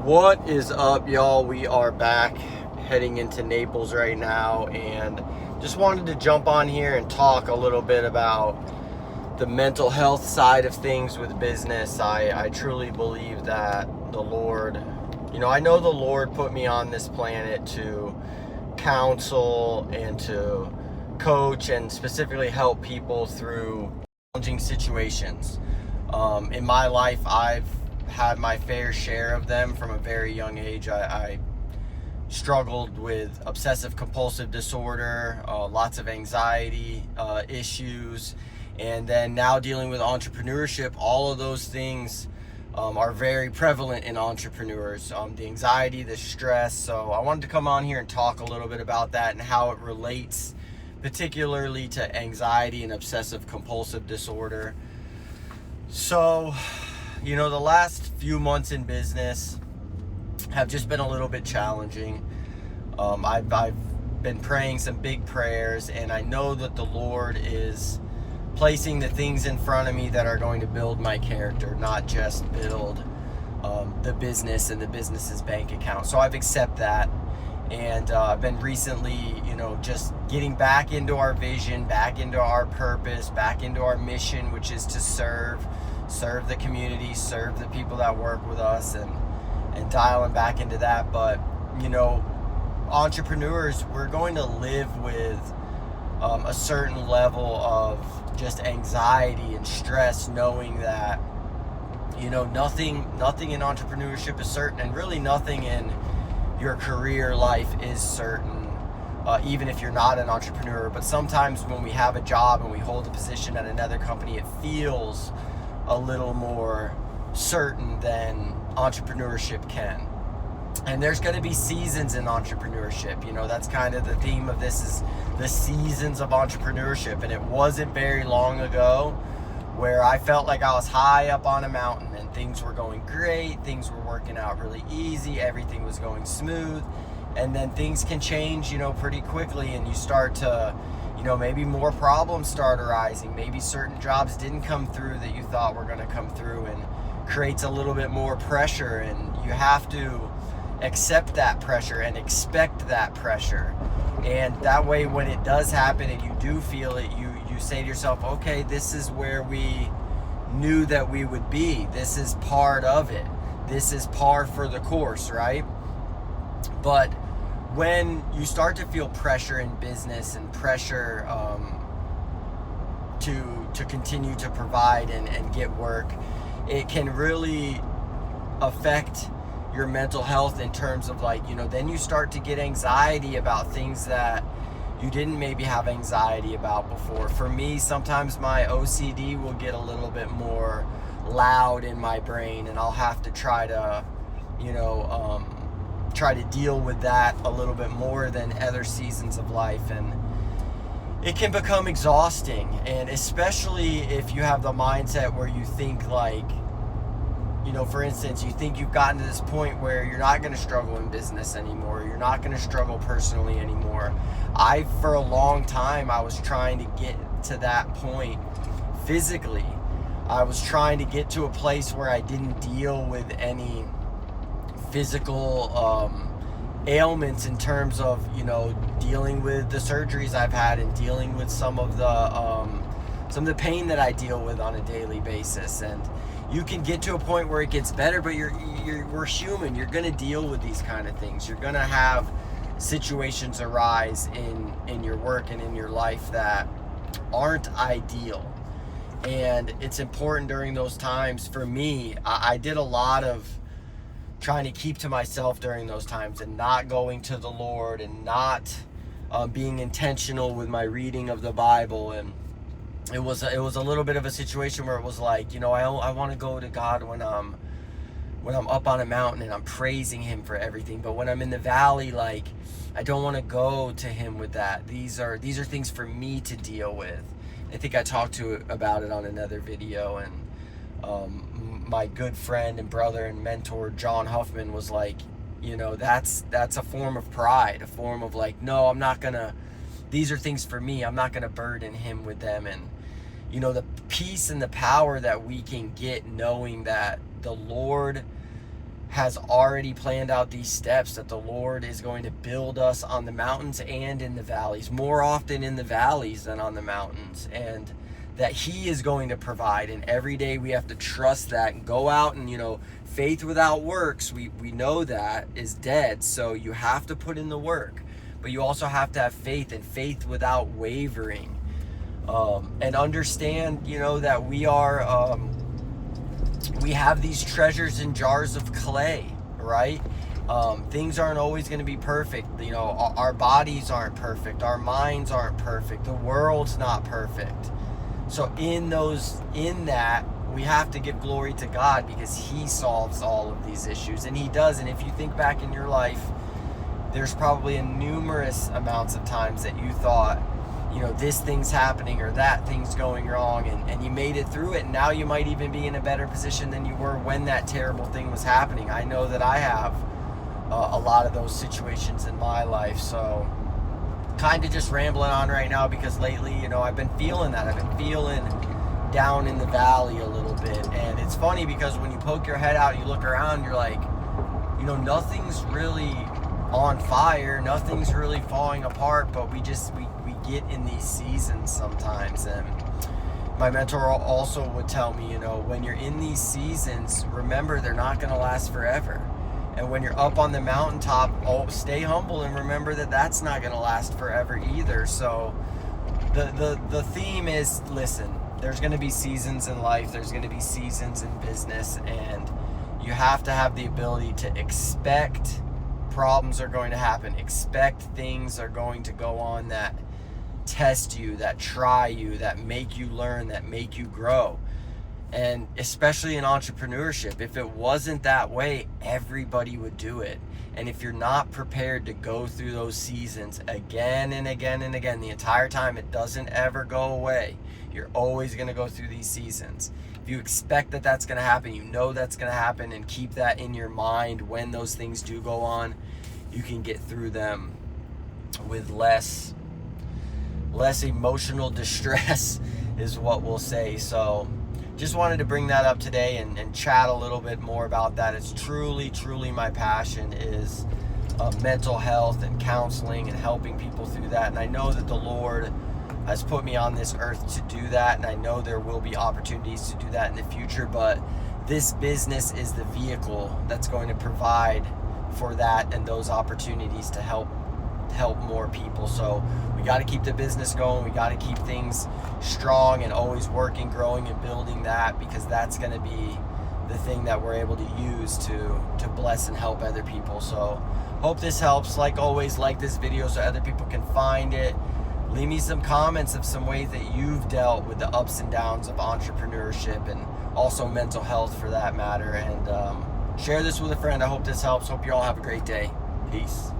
What is up, y'all? We are back heading into Naples right now, and just wanted to jump on here and talk a little bit about the mental health side of things with business. I truly believe that the Lord, I know the Lord put me on this planet to counsel and to coach and specifically help people through challenging situations. In my life, I've had my fair share of them from a very young age. I struggled with obsessive compulsive disorder, lots of anxiety issues, and then now dealing with entrepreneurship. All of those things are very prevalent in entrepreneurs. The anxiety, the stress. So I wanted to come on here and talk a little bit about that and how it relates particularly to anxiety and obsessive compulsive disorder. So, the last few months in business have just been a little bit challenging. I've been praying some big prayers, and I know that the Lord is placing the things in front of me that are going to build my character, not just build the business and the business's bank account. So I've accepted that, and I've been recently, just getting back into our vision, back into our purpose, back into our mission, which is to serve the community, serve the people that work with us, and dialing back into that. But entrepreneurs, we're going to live with a certain level of just anxiety and stress, knowing that nothing in entrepreneurship is certain, and really nothing in your career life is certain, even if you're not an entrepreneur. But sometimes when we have a job and we hold a position at another company, it feels a little more certain than entrepreneurship can. And there's going to be seasons in entrepreneurship. That's kind of the theme of this, is the seasons of entrepreneurship. And it wasn't very long ago where I felt like I was high up on a mountain and things were going great, things were working out really easy, everything was going smooth. And then things can change, pretty quickly, and you start to, maybe more problems start arising. Maybe certain jobs didn't come through that you thought were going to come through, and creates a little bit more pressure, and you have to accept that pressure and expect that pressure. And that way, when it does happen and you do feel it, you say to yourself, okay, this is where we knew that we would be. This is part of it. This is par for the course, right? But when you start to feel pressure in business and pressure to continue to provide and get work, it can really affect your mental health in terms of then you start to get anxiety about things that you didn't maybe have anxiety about before. For me, sometimes my OCD will get a little bit more loud in my brain, and I'll have to try to deal with that a little bit more than other seasons of life. And it can become exhausting, and especially if you have the mindset where you think for instance, you think you've gotten to this point where you're not going to struggle in business anymore, you're not going to struggle personally anymore. For a long time, I was trying to get to that point physically. I was trying to get to a place where I didn't deal with any physical ailments in terms of dealing with the surgeries I've had, and dealing with some of the pain that I deal with on a daily basis. And you can get to a point where it gets better, but we're human. You're going to deal with these kind of things. You're going to have situations arise in your work and in your life that aren't ideal. And it's important during those times. For me, I did a lot of trying to keep to myself during those times, and not going to the Lord, and not being intentional with my reading of the Bible. And it was a little bit of a situation where it was I want to go to God when I'm up on a mountain and I'm praising Him for everything, but when I'm in the valley, I don't want to go to Him with that. These are things for me to deal with. I think I talked about it on another video, and my good friend and brother and mentor John Huffman was that's a form of pride, a form of no, I'm not gonna, these are things for me, I'm not gonna burden Him with them. And the peace and the power that we can get knowing that the Lord has already planned out these steps that the Lord is going to build us on the mountains and in the valleys, more often in the valleys than on the mountains, and that He is going to provide. And every day we have to trust that and go out and, faith without works, we know that is dead. So you have to put in the work, but you also have to have faith, and faith without wavering. And understand, that we have these treasures in jars of clay, right? Things aren't always going to be perfect. Our bodies aren't perfect. Our minds aren't perfect. The world's not perfect. So in that, we have to give glory to God, because He solves all of these issues, and He does. And if you think back in your life, there's probably numerous amounts of times that you thought, this thing's happening or that thing's going wrong, and you made it through it, and now you might even be in a better position than you were when that terrible thing was happening. I know that I have a lot of those situations in my life. So kind of just rambling on right now, because lately, I've been feeling that. I've been feeling down in the valley a little bit. And it's funny, because when you poke your head out and you look around, you're like, nothing's really on fire, nothing's really falling apart, but we get in these seasons sometimes. And my mentor also would tell me, when you're in these seasons, remember they're not going to last forever. And when you're up on the mountaintop, stay humble and remember that that's not going to last forever either. So the theme is, listen, there's going to be seasons in life, there's going to be seasons in business, and you have to have the ability to expect problems are going to happen. Expect things are going to go on that test you, that try you, that make you learn, that make you grow. And especially in entrepreneurship, if it wasn't that way, everybody would do it. And if you're not prepared to go through those seasons again and again and again, the entire time, it doesn't ever go away. You're always going to go through these seasons. If you expect that that's going to happen, that's going to happen, and keep that in your mind when those things do go on, you can get through them with less emotional distress is what we'll say. So just wanted to bring that up today and chat a little bit more about that. It's truly my passion is mental health and counseling and helping people through that. And I know that the Lord has put me on this earth to do that, and I know there will be opportunities to do that in the future, but this business is the vehicle that's going to provide for that and those opportunities to help more people. So we got to keep the business going. We got to keep things strong and always working, growing, and building that, because that's going to be the thing that we're able to use to bless and help other people. So hope this helps. Like always, like this video so other people can find it. Leave me some comments of some ways that you've dealt with the ups and downs of entrepreneurship, and also mental health for that matter. And share this with a friend. I hope this helps. Hope you all have a great day. Peace.